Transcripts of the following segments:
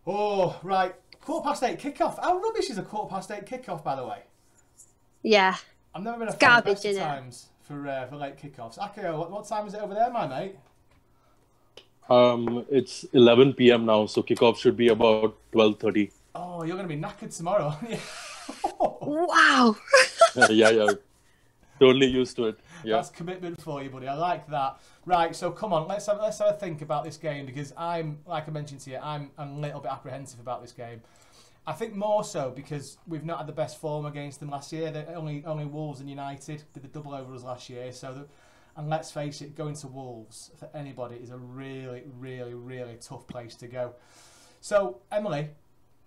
Oh, right. 8:15 kickoff. How rubbish is a 8:15 kickoff, by the way? Yeah, I've never been a it's fan of garbage, best of isn't it? times for late kickoffs. Akio, what time is it over there, my mate? It's 11 p.m. now, so kickoff should be about 12:30. Oh, you're going to be knackered tomorrow. Wow. Yeah, yeah, totally used to it. Yeah. That's commitment for you, buddy. I like that. Right, so come on, let's have a think about this game because I'm, like I mentioned to you, I'm a little bit apprehensive about this game. I think more so because we've not had the best form against them last year. Only Wolves and United did the double over us last year. And let's face it, going to Wolves for anybody is a really, really, really tough place to go. So, Emily,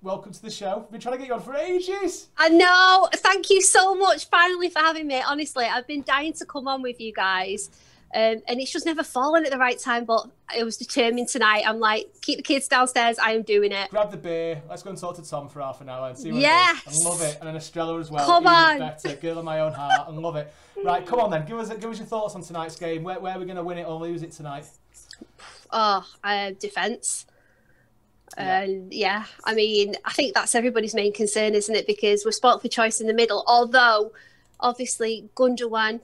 welcome to the show. We've been trying to get you on for ages. I know. Thank you so much, finally, for having me. Honestly, I've been dying to come on with you guys. And it's just never fallen at the right time, but I was determined tonight. I'm like, keep the kids downstairs. I am doing it. Grab the beer. Let's go and talk to Tom for half an hour and see what Yes. it is. I love it. And then Estrella as well. Come Even on. better. Girl of my own heart. I love it. Right, come on then. Give us your thoughts on tonight's game. Where are we going to win it or lose it tonight? Oh, defence. Yeah. Yeah, I mean, I think that's everybody's main concern, isn't it? Because we're spoilt for choice in the middle. Although, obviously, Gundogan,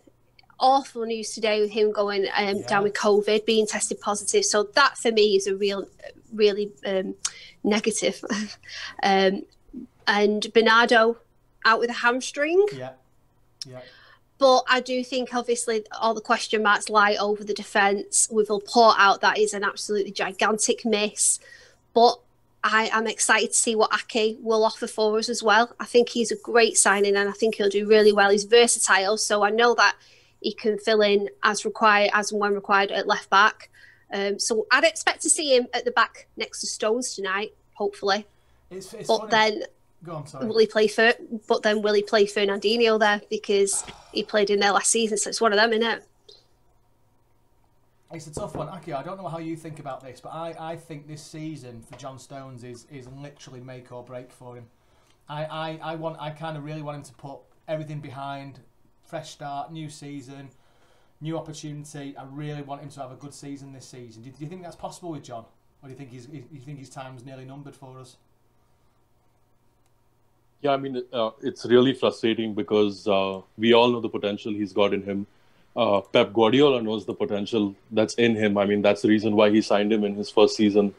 awful news today with him going down with COVID, being tested positive. So that for me is a really negative. And Bernardo out with a hamstring. Yeah. Yeah. But I do think, obviously, all the question marks lie over the defence. With Laporte out, that is an absolutely gigantic miss. But I am excited to see what Ake will offer for us as well. I think he's a great signing and I think he'll do really well. He's versatile, so I know that he can fill in as required, as and when required at left back. So I'd expect to see him at the back next to Stones tonight, hopefully. It's But funny. then Go on, sorry. will he play Fernandinho there because he played in there last season? So it's one of them, isn't it? It's a tough one. Aki, I don't know how you think about this, but I think this season for John Stones is literally make or break for him. I kind of really want him to put everything behind, fresh start, new season, new opportunity. I really want him to have a good season this season. Do you think that's possible with John? Or do you think his time's nearly numbered for us? Yeah, I mean, it's really frustrating because we all know the potential he's got in him. Pep Guardiola knows the potential that's in him. I mean, that's the reason why he signed him in his first season.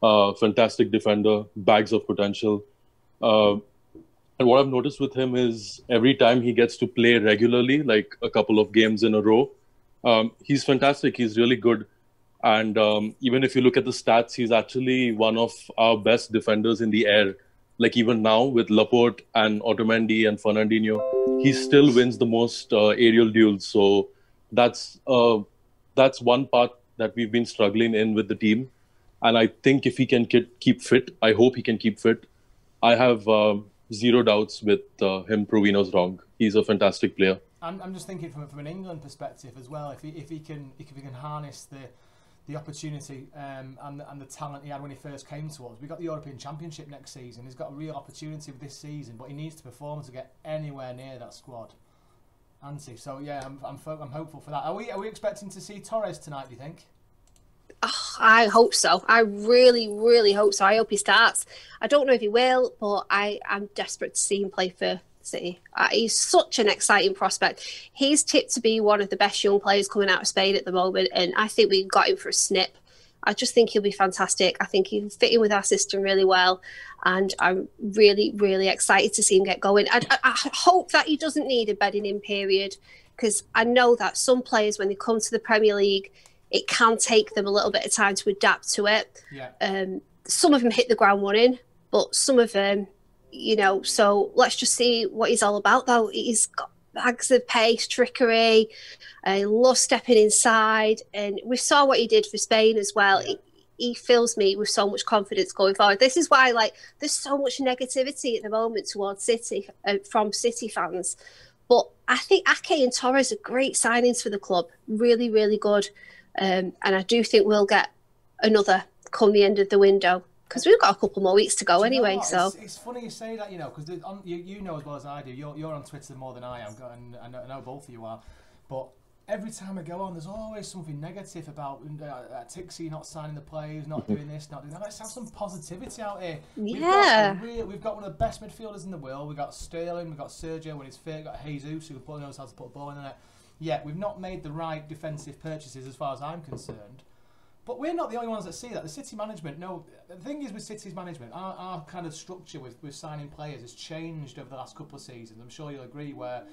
Fantastic defender, bags of potential. And what I've noticed with him is every time he gets to play regularly, like a couple of games in a row, he's fantastic. He's really good. And even if you look at the stats, he's actually one of our best defenders in the air. Like even now with Laporte and Otamendi and Fernandinho, he still wins the most aerial duels. So that's one part that we've been struggling in with the team. And I think if he can keep fit, I hope he can keep fit. I have zero doubts with him proving us wrong. He's a fantastic player. I'm just thinking from an England perspective as well. If he can harness the opportunity and the talent he had when he first came to us. We've got the European Championship next season. He's got a real opportunity with this season, but he needs to perform to get anywhere near that squad. Anti. So yeah, I'm hopeful for that. Are we expecting to see Torres tonight? Do you think? Oh, I hope so. I really, really hope so. I hope he starts. I don't know if he will, but I'm desperate to see him play for City. He's such an exciting prospect. He's tipped to be one of the best young players coming out of Spain at the moment, and I think we got him for a snip. I just think he'll be fantastic. I think he'll fit in with our system really well, and I'm really, really excited to see him get going. I hope that he doesn't need a bedding in period, because I know that some players, when they come to the Premier League, it can take them a little bit of time to adapt to it. Yeah. Some of them hit the ground running, but some of them, so let's just see what he's all about, though. He's got bags of pace, trickery. He loves stepping inside. And we saw what he did for Spain as well. Yeah. He fills me with so much confidence going forward. This is why, there's so much negativity at the moment towards City, from City fans. But I think Ake and Torres are great signings for the club. Really, really good. And I do think we'll get another come the end of the window, because we've got a couple more weeks to go anyway. So it's funny you say that, because you know as well as I do. You're on Twitter more than I am, and I know both of you are. But every time I go on, there's always something negative about Tixie not signing the players, not doing this, not doing that. Let's have some positivity out here. Yeah. We've got one of the best midfielders in the world. We've got Sterling, we've got Sergio when he's fit, we've got Jesus who knows how to put a ball in the net. Yeah, we've not made the right defensive purchases as far as I'm concerned. But we're not the only ones that see that. The City management, the thing is with City's management, our kind of structure with signing players has changed over the last couple of seasons. I'm sure you'll agree, where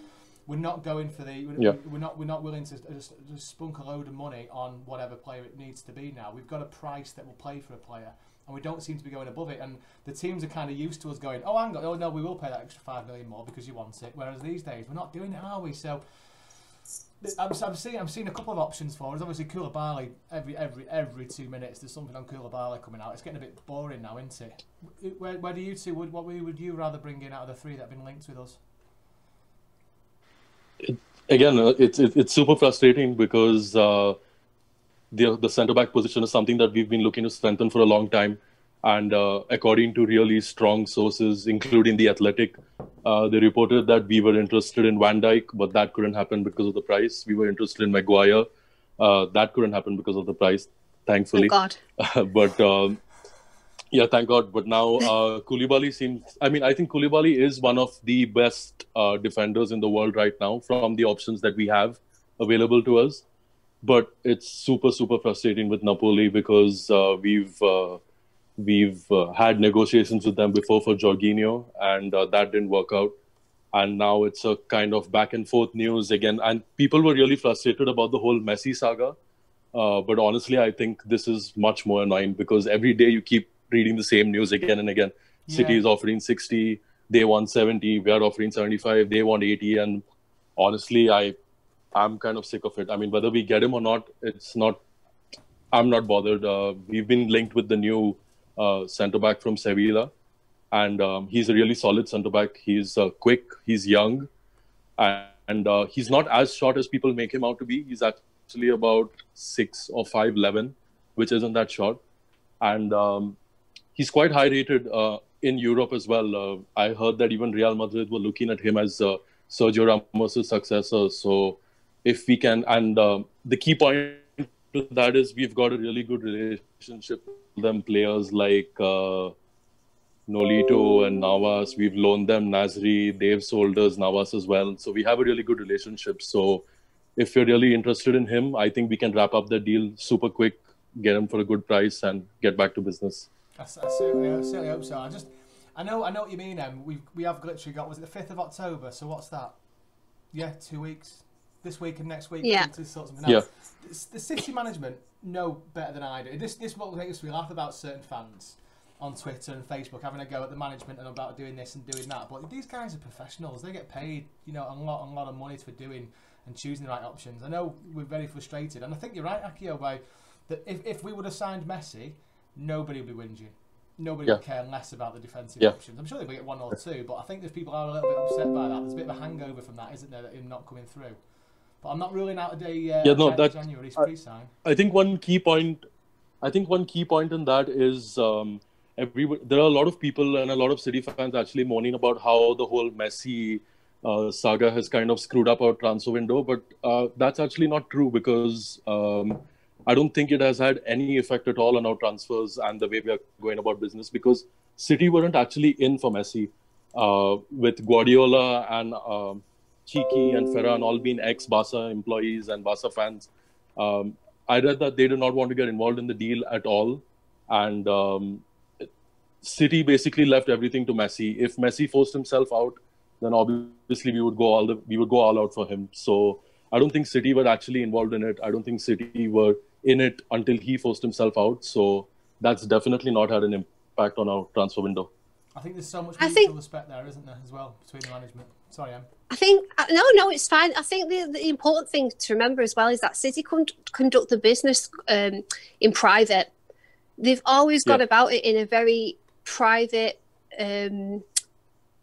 we're not going for we're not willing to just spunk a load of money on whatever player it needs to be now. We've got a price that will play for a player, and we don't seem to be going above it. And the teams are kind of used to us going, oh no, we will pay that extra $5 million more because you want it. Whereas these days we're not doing it, are we? So I'm seeing a couple of options for us. Obviously, Koulibaly, every 2 minutes there's something on Koulibaly coming out. It's getting a bit boring now, isn't it? Where do you two would you rather bring in out of the three that have been linked with us? It's super frustrating because the centre back position is something that we've been looking to strengthen for a long time. And according to really strong sources, including The Athletic, they reported that we were interested in Van Dijk, but that couldn't happen because of the price. We were interested in Maguire. That couldn't happen because of the price, thankfully. Thank God. But thank God. But now Koulibaly seems... I think Koulibaly is one of the best defenders in the world right now from the options that we have available to us. But it's super, super frustrating with Napoli because we've had negotiations with them before for Jorginho, and that didn't work out. And now it's a kind of back and forth news again. And people were really frustrated about the whole Messi saga. But honestly, I think this is much more annoying because every day you keep reading the same news again and again. Yeah. City is offering 60, they want 70, we are offering 75, they want 80. And honestly, I'm kind of sick of it. Whether we get him or not, I'm not bothered. We've been linked with the new centre-back from Sevilla, and he's a really solid centre-back. He's quick, he's young, and he's not as short as people make him out to be. He's actually about 6 or 5'11", which isn't that short. And he's quite high-rated in Europe as well. I heard that even Real Madrid were looking at him as Sergio Ramos' successor. So if we can... And the key point to that is we've got a really good relationship with them. Players like Nolito and Navas, we've loaned them Nasri, they've sold us Navas as well. So we have a really good relationship. So if you're really interested in him, I think we can wrap up the deal super quick, get him for a good price, and get back to business. I certainly hope so. I know what you mean, Em. We have literally got, was it the 5th of October? So what's that? Yeah, 2 weeks. This week and next week. Yeah. To sort something out. Yeah. The City management know better than I do. This will make us laugh about certain fans on Twitter and Facebook having a go at the management and about doing this and doing that. But these guys are professionals. They get paid, a lot of money for doing and choosing the right options. I know we're very frustrated, and I think you're right, Akio, by that if we would have signed Messi, nobody would be whinging. Nobody would care less about the defensive options. I'm sure they will get 1 or 2, but I think there's people who are a little bit upset by that. There's a bit of a hangover from that, isn't there, him not coming through. But I'm not ruling out a day January's pre-sign. I think one key point in that is there are a lot of people and a lot of City fans actually moaning about how the whole Messi saga has kind of screwed up our transfer window. But that's actually not true because I don't think it has had any effect at all on our transfers and the way we are going about business, because City weren't actually in for Messi. With Guardiola and Chiki and Ferran all being ex-Barca employees and Barca fans, I read that they did not want to get involved in the deal at all. And City basically left everything to Messi. If Messi forced himself out, then obviously we would go all out for him. So I don't think City were actually involved in it. I don't think City were in it until he forced himself out. So that's definitely not had an impact on our transfer window. I think there's so much mutual respect there, isn't there, as well, between the management. Sorry, Em. I think, no, it's fine. I think the important thing to remember as well is that City conduct the business in private. They've always gone about it in a very private,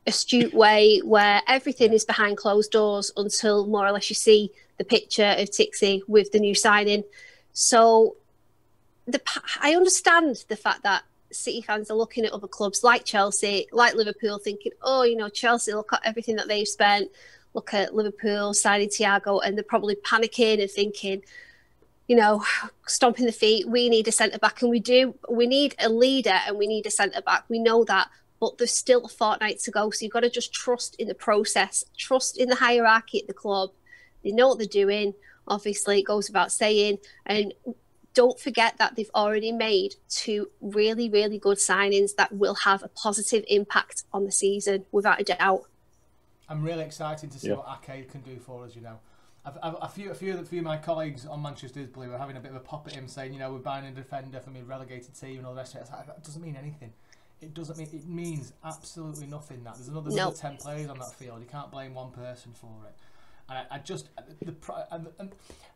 astute way where everything is behind closed doors until more or less you see the picture of Tixie with the new signing. So I understand the fact that City fans are looking at other clubs like Chelsea, like Liverpool, thinking, Chelsea, look at everything that they've spent. look at Liverpool signing Thiago, and they're probably panicking and thinking, stomping the feet, we need a centre-back, and we do. We need a leader and we need a centre-back. We know that, but there's still a fortnight to go. So you've got to just trust in the process, trust in the hierarchy at the club. They know what they're doing. Obviously, it goes without saying. And don't forget that they've already made 2 really, really good signings that will have a positive impact on the season, without a doubt. I'm really excited to see what Ake can do for us, A few of my colleagues on Manchester's Blue are having a bit of a pop at him, saying, we're buying a defender from a relegated team and all the rest of it. That doesn't mean anything. It means absolutely nothing. There's another 10 players on that field. You can't blame one person for it. And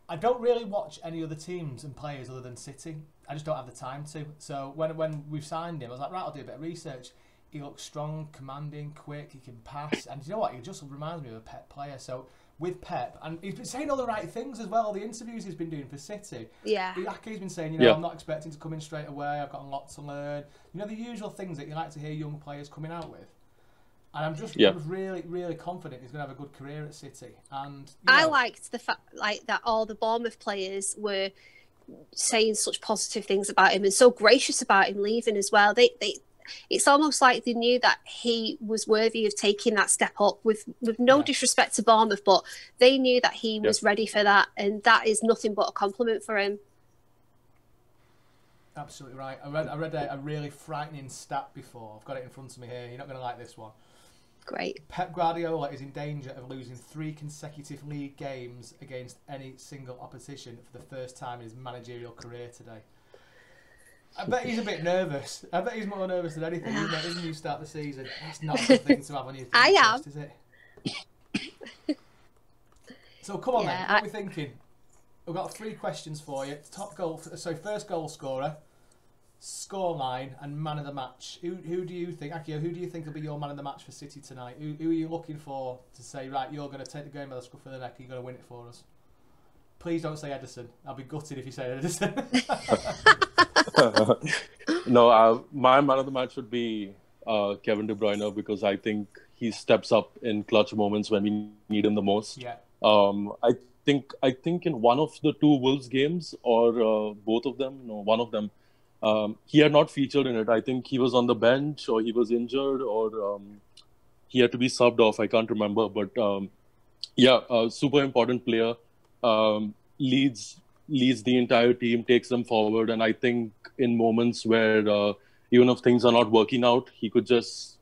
I don't really watch any other teams and players other than City. I just don't have the time to. So when we've signed him, I was like, right, I'll do a bit of research. He looks strong, commanding, quick. He can pass, and you know what? He just reminds me of a Pep player. So with Pep, and he's been saying all the right things as well. The interviews he's been doing for City. Yeah. Ake's been saying, I'm not expecting to come in straight away. I've got a lot to learn. The usual things that you like to hear young players coming out with. And I'm just really, really confident he's going to have a good career at City. And I liked the fact that all the Bournemouth players were saying such positive things about him and so gracious about him leaving as well. It's almost like they knew that he was worthy of taking that step up, with no disrespect to Bournemouth, but they knew that he was ready for that, and that is nothing but a compliment for him. Absolutely right. I read a really frightening stat before. I've got it in front of me here. You're not going to like this one. Great. Pep Guardiola is in danger of losing 3 consecutive league games against any single opposition for the first time in his managerial career today. I bet he's a bit nervous. I bet he's more nervous than anything, isn't he, start the season? That's not a good thing to have on your chest, is it? So come on then, what are we thinking? We've got 3 questions for you. First goal scorer, scoreline, and man of the match. Who do you think, Akio, who do you think will be your man of the match for City tonight? Who are you looking for to say, right, you're going to take the game by the scruff of the neck, you're going to win it for us? Please don't say Ederson. I'll be gutted if you say Ederson. No, my man of the match would be Kevin De Bruyne, because I think he steps up in clutch moments when we need him the most. Yeah. I think in one of the 2 Wolves games, or both of them, one of them, he had not featured in it. I think he was on the bench, or he was injured, or he had to be subbed off. I can't remember, but a super important player. Leads the entire team, takes them forward, and I think in moments where even if things are not working out, he could just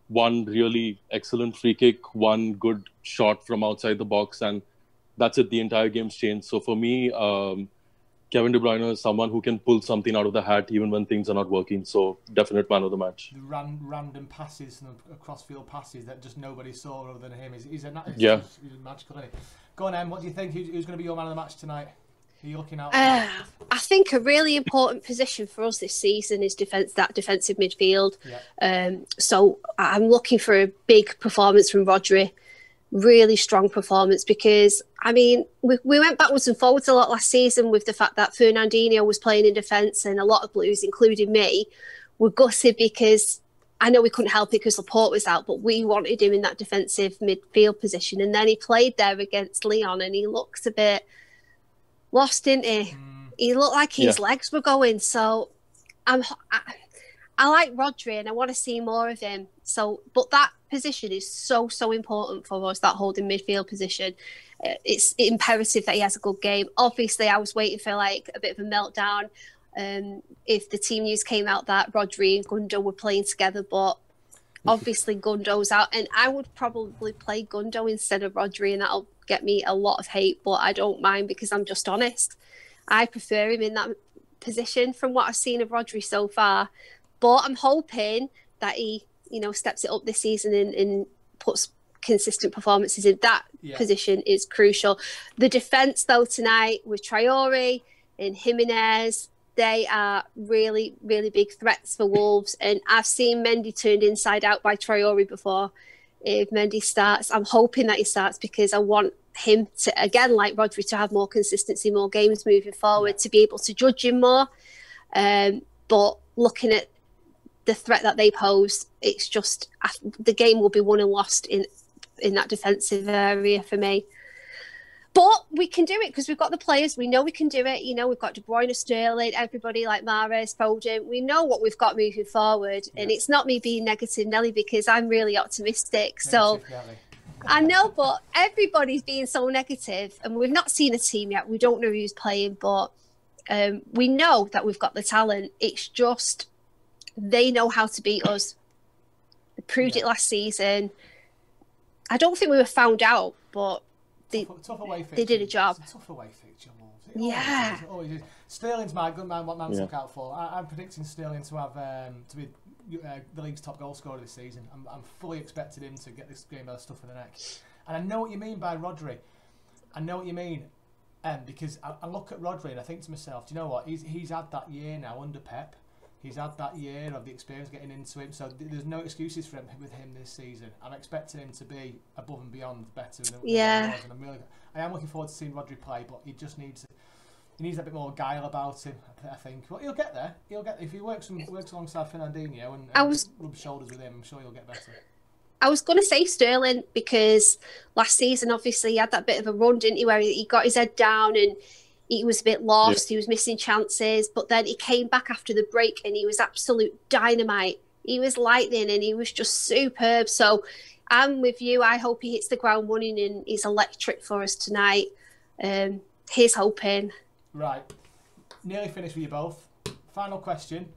one really excellent free kick, one good shot from outside the box, and that's it. The entire game's changed. So for me, Kevin De Bruyne is someone who can pull something out of the hat even when things are not working. So definite man of the match. The random passes and cross-field passes that just nobody saw other than him. He's magical, isn't he? Go on, Em. What do you think? Who's going to be your man of the match tonight? Who are you looking out for? I think a really important position for us this season is that defensive midfield. Yeah. So I'm looking for a big performance from Rodri. Really strong performance, because we went backwards and forwards a lot last season with the fact that Fernandinho was playing in defence, and a lot of Blues, including me, were gutted because I know we couldn't help it because Laporte was out, but we wanted him in that defensive midfield position. And then he played there against Lyon and he looked a bit lost, didn't he? He looked like his legs were going. So I like Rodri and I want to see more of him. But that position is so important for us, that holding midfield position. It's imperative that he has a good game. Obviously, I was waiting for a bit of a meltdown if the team news came out that Rodri and Gundo were playing together, but obviously Gundo's out, and I would probably play Gundo instead of Rodri, and that'll get me a lot of hate, but I don't mind because I'm just honest. I prefer him in that position from what I've seen of Rodri so far, but I'm hoping that he steps it up this season and puts consistent performances in that position is crucial. The defence though tonight with Traore and Jimenez, they are really, really big threats for Wolves. And I've seen Mendy turned inside out by Traore before. If Mendy starts, I'm hoping that he starts because I want him to, again, like Rodri, to have more consistency, more games moving forward, to be able to judge him more. But looking at the threat that they pose, it's just the game will be won and lost in in that defensive area for me. But we can do it because we've got the players. We know we can do it. You know, we've got De Bruyne, Sterling, everybody like Mahrez, Foden. We know what we've got moving forward. Yeah. And it's not me being negative, Nelly, because I'm really optimistic. So I know, but everybody's being so negative, and we've not seen a team yet. We don't know who's playing, but we know that we've got the talent. It's just they know how to beat us. They proved it last season. I don't think we were found out, but tough away fixture. They did a job. It's a tough away fixture, Wolves. Yeah. Always is. Sterling's my good man. What man to look out for? I'm predicting Sterling to have to be the league's top goal scorer this season. I'm fully expecting him to get this game by the stuff of the neck. And I know what you mean by Rodri. I know what you mean, because I look at Rodri and I think to myself, do you know what? He's had that year now under Pep. He's had that year of the experience getting into him, so there's no excuses for him with him this season. I'm expecting him to be above and beyond better than he was, and I am looking forward to seeing Rodri play, but he just needs a bit more guile about him, I think. Well, he'll get there. If he works alongside Fernandinho and rubs shoulders with him, I'm sure he'll get better. I was going to say Sterling because last season, obviously, he had that bit of a run, didn't he, where he got his head down and he was a bit lost. Yeah. He was missing chances, but then he came back after the break and he was absolute dynamite. He was lightning and he was just superb. So I'm with you. I hope he hits the ground running and he's electric for us tonight. Here's hoping. Right. Nearly finished with you both. Final question.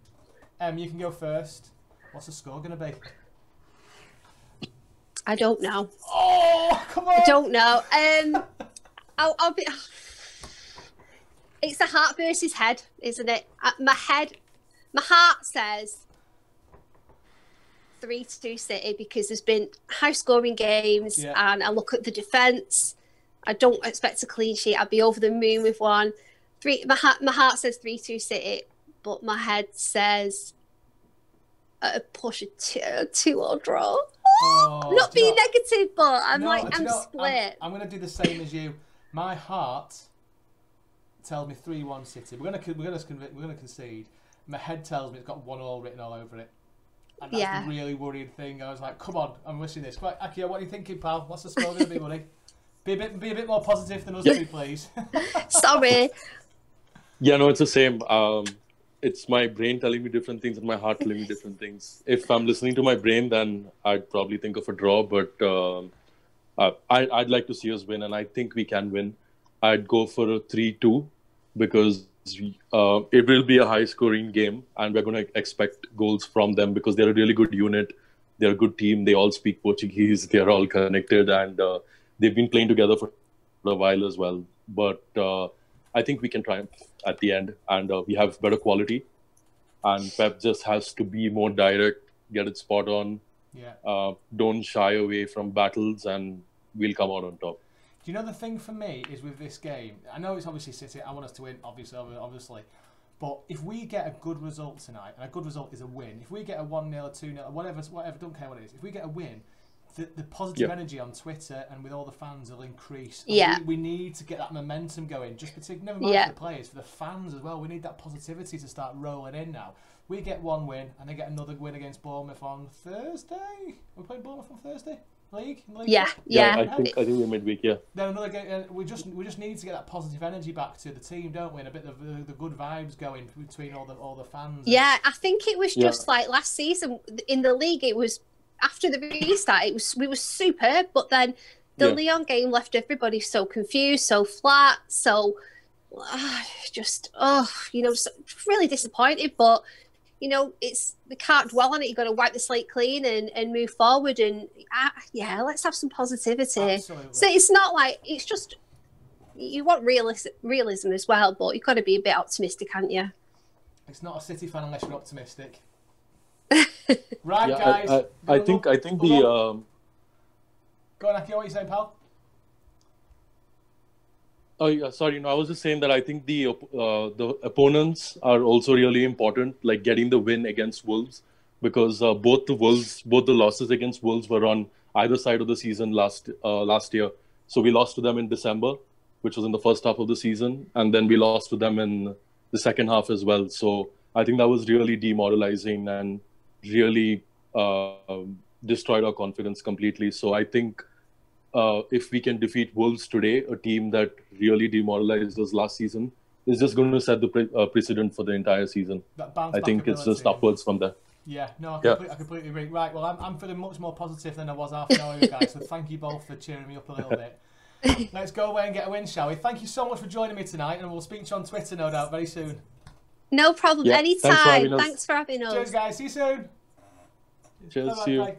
You can go first. What's the score going to be? I don't know. Oh, come on. I don't know. I'll be... It's the heart versus head, isn't it? My heart says 3-2 City because there's been high-scoring games, and I look at the defence. I don't expect a clean sheet. I'd be over the moon with one. My heart says 3-2 City, but my head says a push a 2-2 draw. Oh, not being negative, but I'm split. I'm going to do the same as you. My heart tells me 3-1 City. We're gonna concede. My head tells me it's got 1-1 written all over it, and that's the really worrying thing. I was like, come on, I'm wishing this. Right, Akia, what are you thinking, pal? What's the score gonna be, buddy? Be a bit more positive than us two, please. Sorry. Yeah, no, it's the same. It's my brain telling me different things and my heart telling me different things. If I'm listening to my brain, then I'd probably think of a draw, but I'd like to see us win, and I think we can win. I'd go for a 3-2 because it will be a high-scoring game, and we're going to expect goals from them because they're a really good unit. They're a good team. They all speak Portuguese. They're all connected, and they've been playing together for a while as well. But I think we can triumph at the end, and we have better quality. And Pep just has to be more direct, get it spot on. Yeah. Don't shy away from battles, and we'll come out on top. Do you know the thing for me is with this game? I know it's obviously City. I want us to win, obviously. But if we get a good result tonight, and a good result is a win. If we get a 1-0, a 2-0, whatever, don't care what it is. If we get a win, the positive energy on Twitter and with all the fans will increase. We need to get that momentum going. Just particularly, never mind for the players, for the fans as well. We need that positivity to start rolling in now. We get one win, and they get another win against Bournemouth on Thursday. We're playing Bournemouth on Thursday. League? Yeah. I think we're midweek. Yeah. Then another game. We just need to get that positive energy back to the team, don't we? And a bit of the good vibes going between all the fans. Yeah, I think it was just like last season in the league. It was after the restart. We were superb, but then the Lyon game left everybody so confused, so flat, so really disappointed. But we can't dwell on it. You've got to wipe the slate clean and move forward. And let's have some positivity. Absolutely. So it's not like, it's just, you want realism as well, but you've got to be a bit optimistic, haven't you? It's not a City fan unless you're optimistic. Right, guys. I think the... Go on, Aki, what are you saying, pal? Oh, yeah, sorry. No, I was just saying that I think the opponents are also really important, like getting the win against Wolves, because both the losses against Wolves were on either side of the season last year. So we lost to them in December, which was in the first half of the season, and then we lost to them in the second half as well. So I think that was really demoralizing and really destroyed our confidence completely. So I think if we can defeat Wolves today, a team that really demoralized us last season, is just going to set the precedent for the entire season. I think it's just upwards from there. Yeah, no, I completely agree. Right, well, I'm feeling much more positive than I was half an hour ago, guys, so thank you both for cheering me up a little bit. Let's go away and get a win, shall we? Thank you so much for joining me tonight, and we'll speak to you on Twitter, no doubt, very soon. No problem, anytime. Thanks for having us. Cheers, guys. See you soon. Cheers, see you. Bye.